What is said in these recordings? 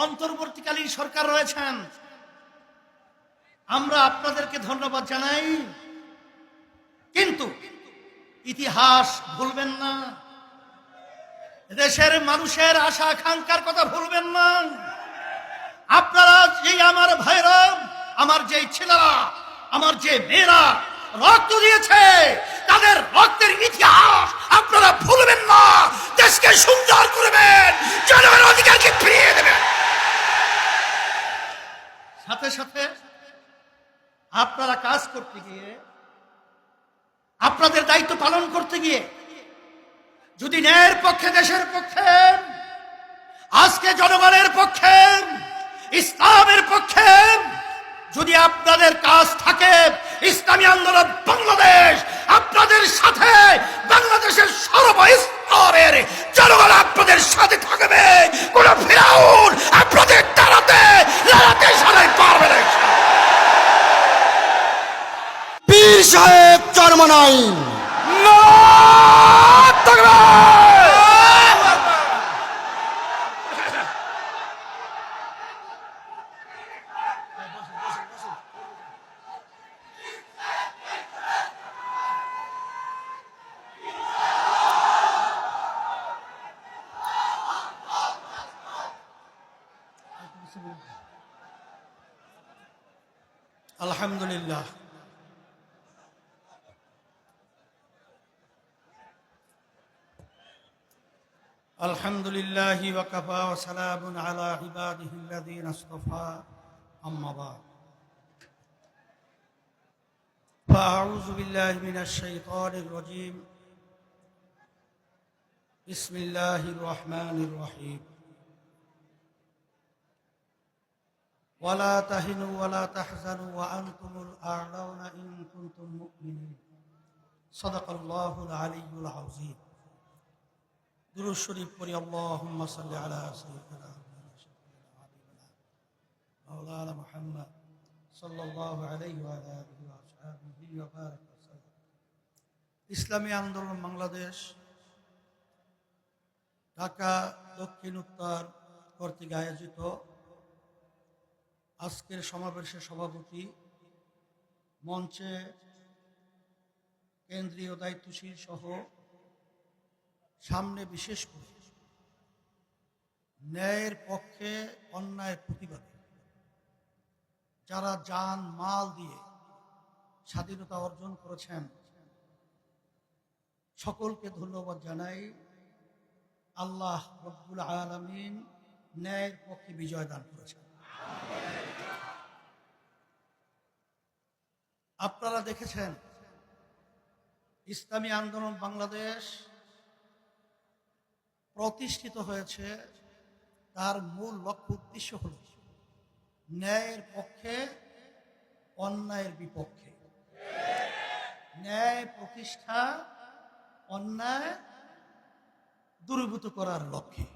অন্তর্বর্তীকালীন সরকার রয়েছেন, আমরা আপনাদেরকে ধন্যবাদ জানাই। কিন্তু ইতিহাস ভুলবেন না, দেশের মানুষের আশা আকাঙ্ক্ষার কথা ভুলবেন না। আপনারা যে আমার ভাইরা, আমার যে ছেলেরা, আমার যে মেয়েরা রক্ত দিয়েছে, তাদের রক্তের ইতিহাস আপনারা ভুলবেন না। দেশকে সুন্দর করবেন, জনগণের অধিকারকে ফিরিয়ে দেবেন। সাথে সাথে আপনারা কাজ করতে গিয়ে, আপনাদের দায়িত্ব পালন করতে গিয়ে যদি ন্যায়ের পক্ষে, দেশের পক্ষে, আজকে জনগণের পক্ষে, ইসলামের পক্ষে যদি আপনাদের কাজ থাকে, ইসলামী আন্দোলন বাংলাদেশ আপনাদের সাথে, বাংলাদেশের সর্বস্তরের জনগণ আপনাদের সাথে থাকবে। কোন ফিরাউন আপনাদের লড়াতে সবাই পারবে না। পীর সাহেব চরমনাই আলহামদুলিল্লাহ। আলহামদুলিল্লাহি ওয়া কাফা ওয়া সালামুন আলা ইবাদিহিল্লাযীনা ইসতাফা, আম্মা বা'দ। ফাআউযু বিল্লাহি মিনাশ শাইতানির রাজীম। বিসমিল্লাহির রহমানির রহিম। ওয়ালা তাহিনু ওয়ালা তাহজানু ওয়া আনতুমুল আ'লাউনা ইন কুনতুম মুমিনিন। সাদাকাল্লাহুল আলিয়্যুল আযীম। দুরূদ শরীফ পড়ি। আল্লাহুম্মা সাল্লি আলা সাইয়্যিদিনা মাওলানা মুহাম্মদ সাল্লাল্লাহু আলাইহি ওয়া আলিহি ওয়া আসহাবিহি ওয়া বারাক ওয়াসাল্লাম। ইসলামী আন্দোলন বাংলাদেশ ঢাকা দক্ষিণ উত্তর কর্তৃক আয়োজিত আজকের সমাবেশের সভাপতি, মঞ্চে কেন্দ্রীয় দায়িত্বশীল সহ সামনে বিশেষ করে ন্যায়ের পক্ষে, অন্যায়ের প্রতিবাদে যারা জান মাল দিয়ে স্বাধীনতা অর্জন করেছেন, সকলকে ধন্যবাদ জানাই। আল্লাহ রব্বুল আলামিন ন্যায়ের পক্ষে বিজয় দান করেছেন। আপনারা দেখেছেন, ইসলামী আন্দোলন বাংলাদেশ প্রতিষ্ঠিত হয়েছে, তার মূল লক্ষ্য উদ্দেশ্য হল ন্যায়ের পক্ষে, অন্যায়ের বিপক্ষে, ন্যায় প্রতিষ্ঠা, অন্যায় দূরীভূত করার লক্ষ্যে।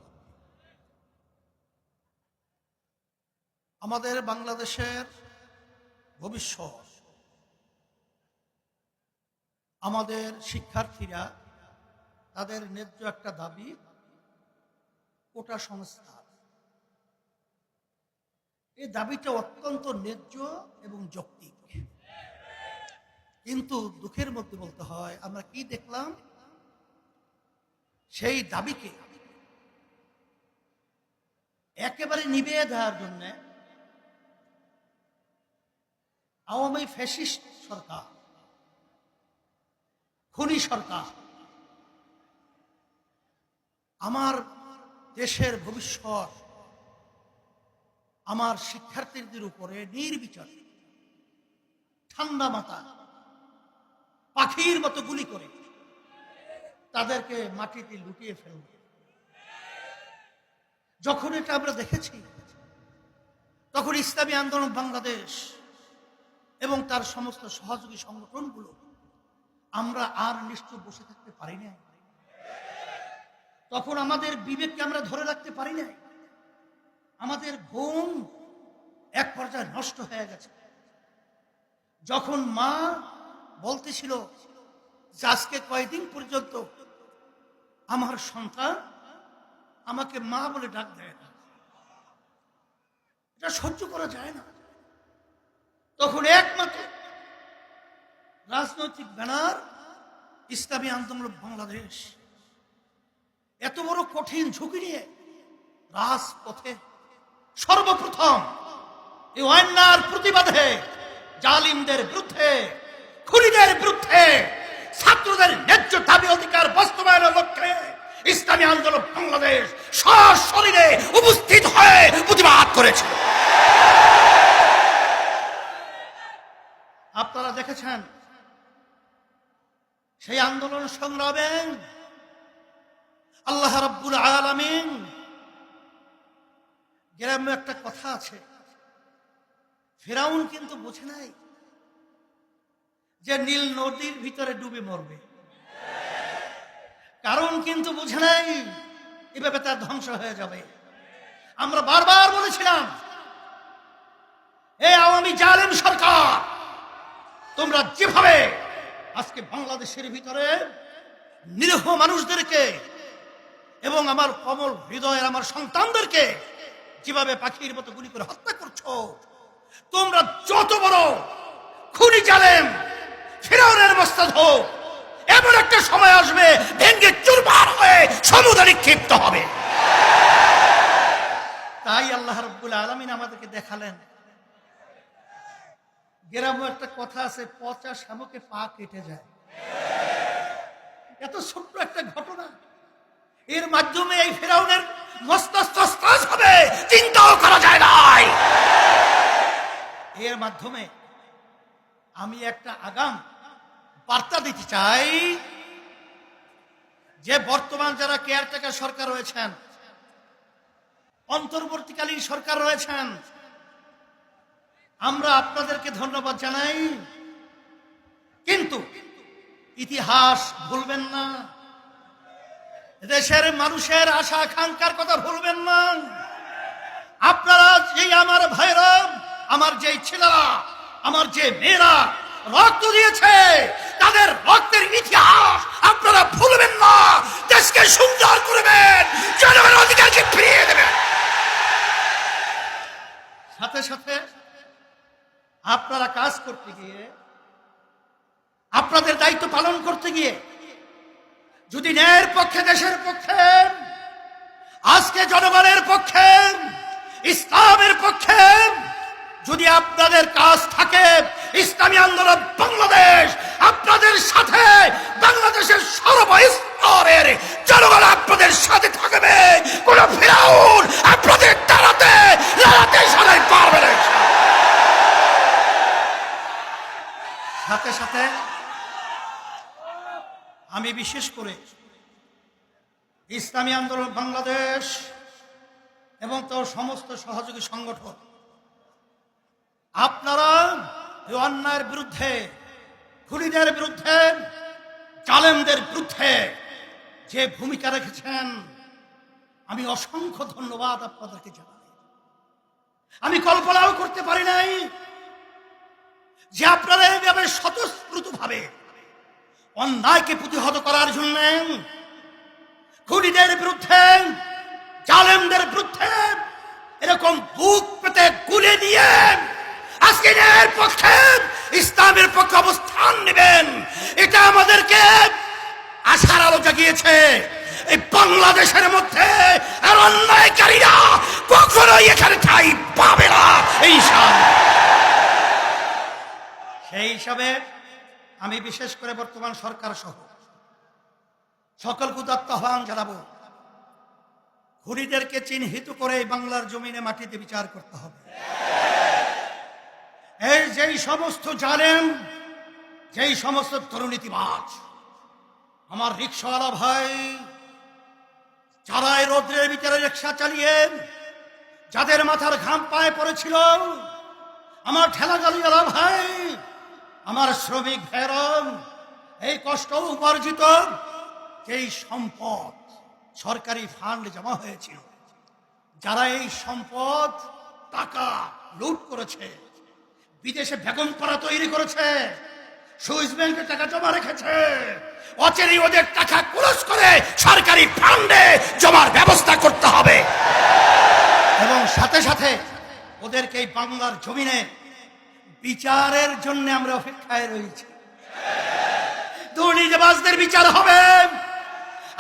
আমাদের বাংলাদেশের ভবিষ্যৎ, আমাদের শিক্ষার্থীরা, তাদের ন্যায্য একটা দাবি কোটা সংস্কার। এই দাবিটা অত্যন্ত ন্যায্য এবং যৌক্তিক। কিন্তু দুঃখের মধ্যে বলতে হয়, আমরা কি দেখলাম, সেই দাবিকে একেবারে নিভিয়ে দেওয়ার জন্য আওয়ামী ফ্যাসিস্ট সরকার, খুনি সরকার আমার দেশের ভবিষ্যৎ, আমার শিক্ষার্থীদের উপরে নির্বিচারে ঠান্ডা মাথা পাখির মতো গুলি করে তাদেরকে মাটিতে লুটিয়ে ফেলবে। যখন এটা আমরা দেখেছি, তখন ইসলামী আন্দোলন বাংলাদেশ এবং তার সমস্ত সহযোগী সংগঠনগুলো আমরা আর নিশ্চয় বসে থাকতে পারি না। তখন আমাদের বিবেককে আমরা ধরে রাখতে পারি না। আমাদের ঘুম এক পর্যায়ে নষ্ট হয়ে গেছে। যখন মা বলতেছিল যে আজকে কয়েকদিন পর্যন্ত আমার সন্তান আমাকে মা বলে ডাক দেয় না, এটা সহ্য করা যায় না। তখন একমাত্র রাজনৈতিক ব্যানার ইসলামী আন্দোলন বাংলাদেশ এত বড় কঠিন ঝুঁকি নিয়ে রাজপথে সর্বপ্রথম এই অন্যায়ের প্রতিবাদে, জালিমদের বিরুদ্ধে, খুনিদের বিরুদ্ধে, ছাত্রদের ন্যায্য দাবি অধিকার বাস্তবায়নের লক্ষ্যে ইসলামী আন্দোলন বাংলাদেশ সশরীরে উপস্থিত হয়ে প্রতিবাদ করেছে। আপনারা দেখেছেন সেই আন্দোলন সংগ্রামে আল্লাহ রাব্বুল আলামিন, গ্রামে একটা কথা আছে, ফেরাউন কিন্তু বুঝে নাই যে নীল নদীর ভিতরে ডুবে মরবে। কারণ কিন্তু বুঝে নাই এভাবে তার ধ্বংস হয়ে যাবে। আমরা বারবার বলেছিলাম, এই আওয়ামী জালেম সরকার, তোমরা যেভাবে আজকে বাংলাদেশের ভিতরে নিরীহ মানুষদেরকে এবং আমার কমল হৃদয়ের আমার সন্তানদেরকে যেভাবে পাখির মতো গুলি করে হত্যা করছো, তোমরা যত বড় খুনি জালেম ফিরআউনের মস্তক হোক, এমন একটা সময় আসবে ভেঙ্গে চুরমার হয়ে সমুদ্রে নিক্ষিপ্ত হবে। তাই আল্লাহ রাব্বুল আলামিন আমাদেরকে দেখালেন। গ্রামে একটা কথা আছে, পচা শামুকে পা কেটে যায়। এত ছোট্ট একটা ঘটনা, এর মাধ্যমে এই ফিরআউনের মস্তক হবে, চিন্তাও করা যায় না। এর মাধ্যমে আমি একটা আগাম বার্তা দিতে চাই যে বর্তমান যারা কেয়ারটেকার সরকার রয়েছেন, অন্তর্বর্তীকালীন সরকার রয়েছেন, আমরা আপনাদেরকে ধন্যবাদ জানাই, কিন্তু ইতিহাস ভুলবেন না, দেশের মানুষের আশা আকাঙ্ক্ষার কথা ভুলবেন না। আপনারা যেই আমার ভাইরা, আমার যেই ছেলেরা, আমার যে মেয়েরা রক্ত দিয়েছে, তাদের রক্তের ইতিহাস আপনারা ভুলবেন না। দেশকে সুন্দর করবেন, জনগণের অধিকারকে ফিরিয়ে দেবেন। সাথে সাথে আপনারা কাজ করতে গিয়ে, আপনাদের দায়িত্ব পালন করতে গিয়ে যদি ন্যায়ের পক্ষে, দেশের পক্ষে, আজকে জনগণের পক্ষে, ইসলামের পক্ষে যদি আপনাদের কাজ থাকে, ইসলামী আন্দোলন বাংলাদেশ আপনাদের সাথে, বাংলাদেশের সর্বস্তরের জনগণ আপনাদের সাথে থাকবে। কোন ফিরআউন আপনাদের তাড়াতে সবাই পারবে না। সাথে সাথে আমি বিশেষ করে ইসলামী আন্দোলন বাংলাদেশ এবং তার সমস্ত সহযোগী সংগঠন, আপনারা এই অন্যায়ের বিরুদ্ধে, খুনিদের বিরুদ্ধে, জালেমদের বিরুদ্ধে যে ভূমিকা রেখেছেন, আমি অসংখ্য ধন্যবাদ আপনাদেরকে জানাই। আমি কল্পনাও করতে পারি নাই যে আপনারা এইভাবে স্বতঃস্ফূর্তভাবে অন্যায়কে প্রতিহত করার জন্য, খুনিদের বিরুদ্ধে, জালেমদের বিরুদ্ধে এরকম বুক পেতে গুলি দিয়ে আজকে ন্যায়ের পক্ষে, ইসলামের পক্ষে অবস্থান নেবেন। এটা আমাদেরকে আশার আলো জাগিয়েছে। এই বাংলাদেশের মধ্যে আর অন্যায়কারীরা কখনোই এখানে ঠাঁই পাবে না ইনশাআল্লাহ। সেই হিসাবে আমি বিশেষ করে বর্তমান সরকার সহ সকলকে উদাত্ত আহ্বান জানাবো, খুনিদেরকে চিহ্নিত করে বাংলার জমিনে মাটিতে বিচার করতে হবে। এই যেই সমস্ত জালেম, যেই সমস্ত দুর্নীতিবাজ, আমার রিক্সাওয়ালা ভাই, যারা এই রোদ্রের ভিতরে রিক্সা চালিয়ে যাদের মাথার ঘাম পায়ে পড়েছিল, আমার ঠেলা গাড়িওয়ালা ভাই, আমার শ্রমিক ভাইরাম, এই কষ্ট উপার্জিত যেই সম্পদ সরকারি ফান্ড জমা হয়েছিল, যারা এই সম্পদ টাকা লুট করেছে, বিদেশে বেগমপাড়া তৈরি করেছে, সুইস ব্যাংকে টাকা জমা রেখেছে, অচেরেই ওদের টাকা ক্রস করে সরকারি ফান্ডে জমার ব্যবস্থা করতে হবে। এবং সাথে সাথে ওদেরকে এই বাংলার জমিনে বিচারের জন্য আমরা অপেক্ষায় রয়েছি। দুর্নীতিবাজদের বিচার হবে,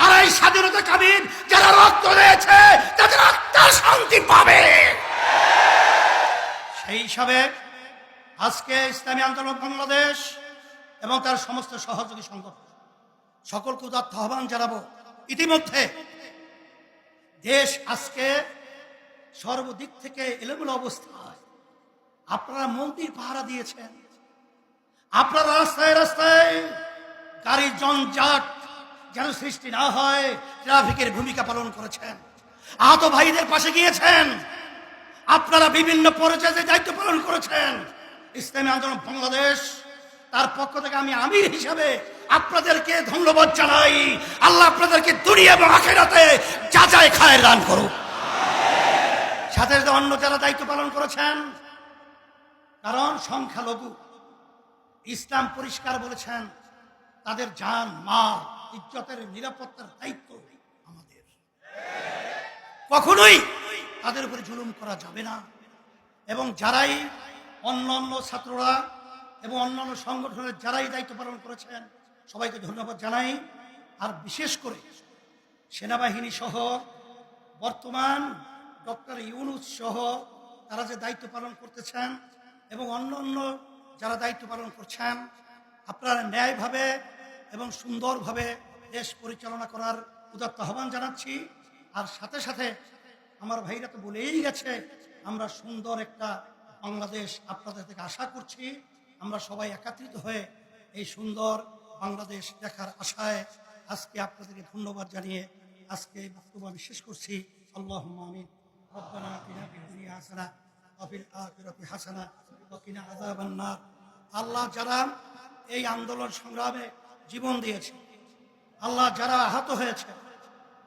আর এই স্বাধীনতা কামীন যারা রক্ত দিয়েছে তাদের আত্মার শান্তি পাবে। সেই হিসাবে আজকে ইসলামী আন্দোলন বাংলাদেশ এবং তার সমস্ত সহযোগী সংগঠন সকলকে উদাত্ত আহ্বান জানাবো। ইতিমধ্যে দেশ আজকে সর্বদিক থেকে এলোমেলো অবস্থায়। আপনারা মন্দির পাহারা দিয়েছেন, আপনারা রাস্তায় রাস্তায় গাড়ির জঞ্জাট যেন সৃষ্টি না হয় ট্রাফিকের ভূমিকা পালন করেছেন, আহত ভাইদের পাশে গিয়েছেন, আপনারা বিভিন্ন পর্যায়ে দায়িত্ব পালন করেছেন। ইসলামী আন্দোলন বাংলাদেশ তার পক্ষ থেকে আমি আমির হিসাবে আপনাদেরকে ধন্যবাদ জানাই। আল্লাহ আপনাদেরকে দুনিয়া এবং আখিরাতে যাচাই খায়ের দান করুক। সাথে সাথে অন্য যারা দায়িত্ব পালন করেছেন, কারণ সংখ্যালঘু, ইসলাম পরিষ্কার বলেছেন তাদের জান মাল ইজ্জতের নিরাপত্তার দায়িত্ব আমাদের। কখনোই তাদের উপরে জুলুম করা যাবে না। এবং যারাই অন্যান্য ছাত্ররা এবং অন্যান্য সংগঠনের যারাই দায়িত্ব পালন করেছেন সবাইকে ধন্যবাদ জানাই। আর বিশেষ করে সেনাবাহিনী সহ বর্তমান ডক্টর ইউনূস সহ তারা যে দায়িত্ব পালন করতেছেন এবং অন্যান্য যারা দায়িত্ব পালন করছেন, আপনারা ন্যায়ভাবে এবং সুন্দরভাবে দেশ পরিচালনা করার উদাত্ত আহ্বান জানাচ্ছি। আর সাথে সাথে আমার ভাইরা তো বলেই গেছে, আমরা সুন্দর একটা বাংলাদেশ আপনাদের থেকে আশা করছি। আমরা সবাই একত্রিত হয়ে এই সুন্দর বাংলাদেশ দেখার আশায় আজকে আপনাদেরকে ধন্যবাদ জানিয়ে আজকে বক্তব্য আমি শেষ করছি। আল্লাহুম্মা আমিন। রব্বানা আতিনা ফিদ দুনিয়া হাসানাহ ওয়া ফিল আখিরাতি হাসানাহ ওয়া কিনা আযাবান নার। আল্লাহ যারা এই আন্দোলন সংগ্রামে জীবন দিয়েছে, আল্লাহ যারা আহত হয়েছে,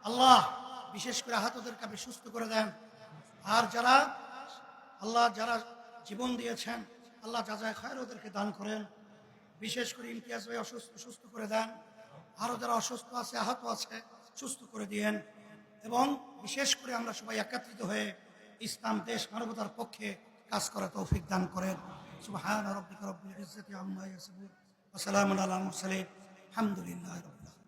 আল্লাহ বিশেষ করে আহতদেরকে আপনি সুস্থ করে দেন। আর যারা যারা জীবন দিয়েছেন, আল্লাহ জাযায়ে খায়র ওদেরকে দান করেন। বিশেষ করে ইমতিয়াজ ভাই সুস্থ করে দেন। আরো যারা অসুস্থ আছে, আহত আছে, সুস্থ করে দিয়েন। এবং বিশেষ করে আমরা সবাই একত্রিত হয়ে ইসলাম দেশ মানবতার পক্ষে কাজ করার তৌফিক দান করেন। সুবহান রাব্বিকা রাব্বিল ইজ্জাতি আম্মা ইয়াসিফুন ওয়া সালামুন আলাল মুরসালিন আলহামদুলিল্লাহি রাব্বিল আলামিন।